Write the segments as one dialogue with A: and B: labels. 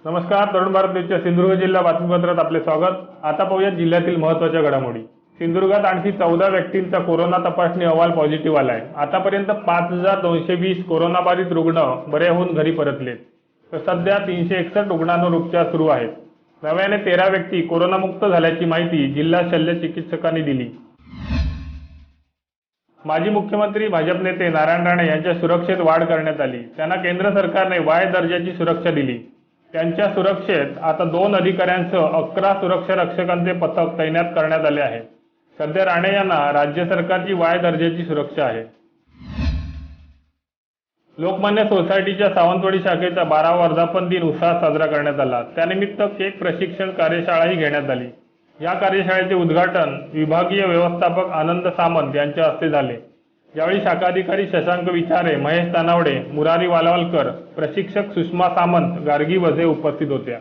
A: नमस्कार. तरुण भारत न्यूजच्या सिंधुदुर्ग जिल्हा बातमीपत्रात आपले स्वागत. आता पाहूया जिल्ह्यातील महत्त्वाच्या घडामोडी. सिंधुदुर्गात आणखी 14 व्यक्तींचा कोरोना तपासणी अहवाल पॉझिटिव्ह आला आहे. आतापर्यंत 5220 कोरोनाबाधित रुग्ण बरे होऊन घरी परतलेत. तर सध्या 361 रुग्णांवर उपचार सुरू आहेत. नव्याने 13 व्यक्ती कोरोनामुक्त झाल्याची माहिती जिल्हा शल्य चिकित्सकांनी दिली. माजी मुख्यमंत्री भाजप नेते नारायण राणे यांच्या सुरक्षेत वाढ करण्यात आली. त्यांना केंद्र सरकारने वाय दर्जाची सुरक्षा दिली. त्यांच्या सुरक्षेत आता 2 अधिकाऱ्यांसह 11 सुरक्षा रक्षकांचे पथक तैनात करण्यात आले आहे. सध्या राणे यांना राज्य सरकारची वाय दर्जाची सुरक्षा आहे. लोकमान्य सोसायटीच्या सावंतवाडी शाखेचा 12वा वर्धापन दिन उत्साहात साजरा करण्यात आला. त्यानिमित्त केक प्रशिक्षण कार्यशाळाही घेण्यात आली. या कार्यशाळेचे उद्घाटन विभागीय व्यवस्थापक आनंद सामंत यांच्या हस्ते झाले. यावेळी शाखाधिकारी शशांक विचारे, महेश तानावडे, मुरारी वालावलकर, प्रशिक्षक सुषमा सामंत, गार्गी वझे उपस्थित होत्या.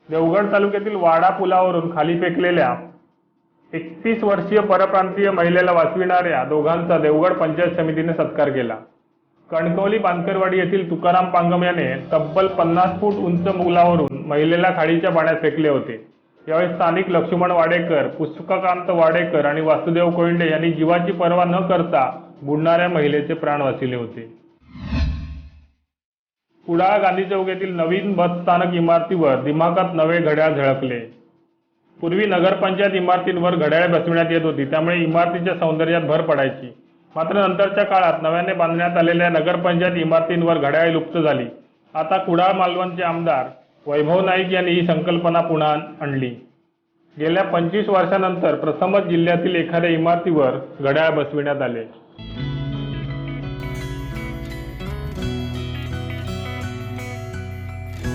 A: देवगड तालुक्यातील वाडा पुलावरून खाली फेकलेल्या 31 वर्षीय परप्रांतीय महिलेला वाचविणाऱ्या दोघांचा देवगड पंचायत समितीने सत्कार केला. कणकवली बांदकरवाडी येथील तुकाराम पांगम याने तब्बल 50 फूट उंच पुलावरून महिलेला खाडीच्या पाण्यात फेकले होते. यावेळी स्थानिक लक्ष्मण वाडेकर, पुष्पकांत वाडेकर आणि वासुदेव कोयंडे यांनी जीवाची पर्वा न करता बुडणाऱ्या महिलेचे प्राण वाचविले होते. कुडाळ गांधी चौक येथील नवीन बस स्थानक इमारतीवर दिमाखात नवे घड्याळ झळकले. पूर्वी नगरपंचायत इमारतींवर घड्याळे बसविण्यात येत होती, त्यामुळे इमारतीच्या सौंदर्यात भर पडायची. मात्र नंतरच्या काळात नव्याने बांधण्यात आलेल्या नगरपंचायत इमारतींवर घड्याळे लुप्त झाली. आता कुडाळ मालवणचे आमदार वैभव नाईक यांनी ही संकल्पना पुन्हा आणली. गेल्या 25 वर्षांनंतर प्रथमच जिल्ह्यातील एखाद्या इमारतीवर घड्याळ बसविण्यात आले.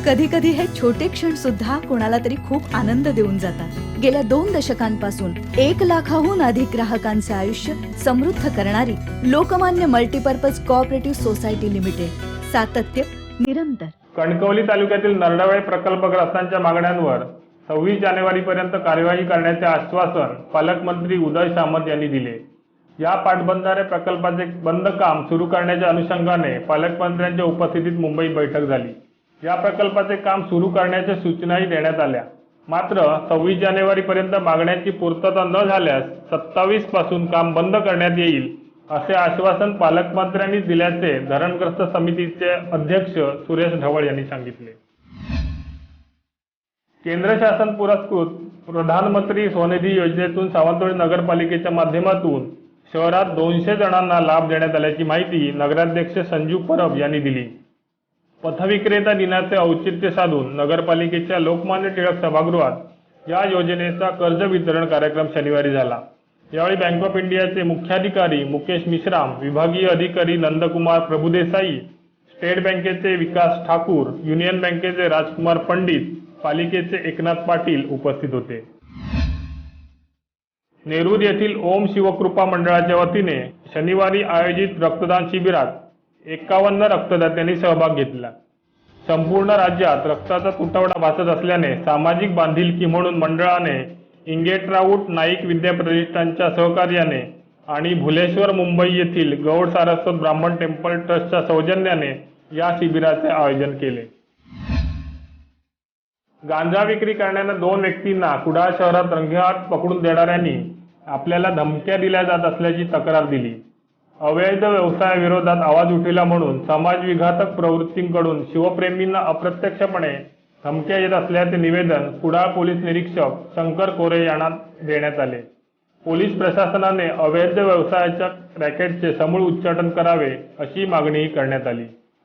B: कधी कधी हे छोटे क्षण सुद्धा कोणाला तरी खूप आनंद देऊन जातात. गेल्या 2 दशकांपासून 1 लाखाहून अधिक ग्राहकांचे आयुष्य समृद्ध करणारी Lokmanya multipurpose cooperative society limited, सातत्य निरंतर.
A: कणकवली तालुक्यातील नरडवळे प्रकल्पग्रस्तांच्या मागण्यांवर 26 जानेवारीपर्यंत कार्यवाही करण्याचे आश्वासन पालकमंत्री उदय सामंत यांनी दिले. या पाटबंधारे प्रकल्पाचे बंद काम सुरू करण्याच्या अनुषंगाने पालकमंत्र्यांच्या उपस्थितीत मुंबईत बैठक झाली. या प्रकल्पाचे काम सुरू करण्याच्या सूचनाही देण्यात आल्या. मात्र 26 जानेवारीपर्यंत मागण्यांची पूर्तता न झाल्यास 27 पासून काम बंद करण्यात येईल असे आश्वासन पालकमंत्र्यांनी दिल्याचे धरणग्रस्त समितीचे अध्यक्ष सुरेश ढवळ यांनी सांगितले. केंद्र शासन पुरस्कृत प्रधानमंत्री स्वनिधी योजनेतून सावंतवाडी नगरपालिकेच्या माध्यमातून शहरात 200 जणांना लाभ देण्यात आल्याची माहिती नगराध्यक्ष संजू परब यांनी दिली. पथविक्रेता दिनाचे औचित्य साधून नगरपालिकेच्या लोकमान्य टिळक सभागृहात या योजनेचा कर्ज वितरण कार्यक्रम शनिवारी झाला. यावेळी बँक ऑफ इंडियाचे मुख्याधिकारी मुकेश मिश्राम, विभागीय अधिकारी नंदकुमार प्रभुदेसाई, स्टेट बँकेचे विकास ठाकूर, युनियन बँकेचे राजकुमार पंडित, पालिकेचे एकनाथ पाटील उपस्थित होते. नेरूर येथील ओम शिवकृपा मंडळाच्या वतीने शनिवारी आयोजित रक्तदान शिबिरात 51 रक्तदात्यांनी सहभाग घेतला. संपूर्ण राज्यात रक्ताचा तुटवडा भासत असल्याने सामाजिक बांधिलकी म्हणून मंडळाने इंगेट्राऊट नाईक विद्या प्रतिष्ठानच्या सहकार्याने आणि भुलेश्वर मुंबई येथील गौड सारस्वत ब्राह्मण टेम्पल ट्रस्टच्या सौजन्याने या शिबिराचे आयोजन केले. गांजा विक्री करणाऱ्या 2 व्यक्तींना कुडाळ शहरात रंगेहात पकडून देणाऱ्यांनी आपल्याला धमक्या दिल्या जात असल्याची तक्रार दिली. अवैध व्यवसायाविरोधात आवाज उठविला म्हणून समाजविघातक प्रवृत्तींकडून शिवप्रेमींना अप्रत्यक्षपणे धमक्या येत असल्याचे निवेदन कुडाळ पोलीस निरीक्षक शंकर कोरे यांना देण्यात आले. पोलीस प्रशासनाने अवैध व्यवसायाच्या रॅकेटचे समूळ उच्चाटन करावे अशी मागणीही करण्यात आली.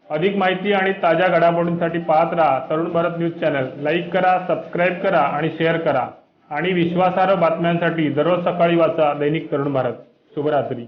A: अधिक माहिती आणि ताज्या घडामोडींसाठी पाहत रहा Tarun Bharat news channel. Like करा, सबस्क्राईब करा आणि शेअर करा. आणि विश्वासार्ह बातम्यांसाठी दररोज सकाळी वाचा दैनिक तरुण भारत. शुभरात्री.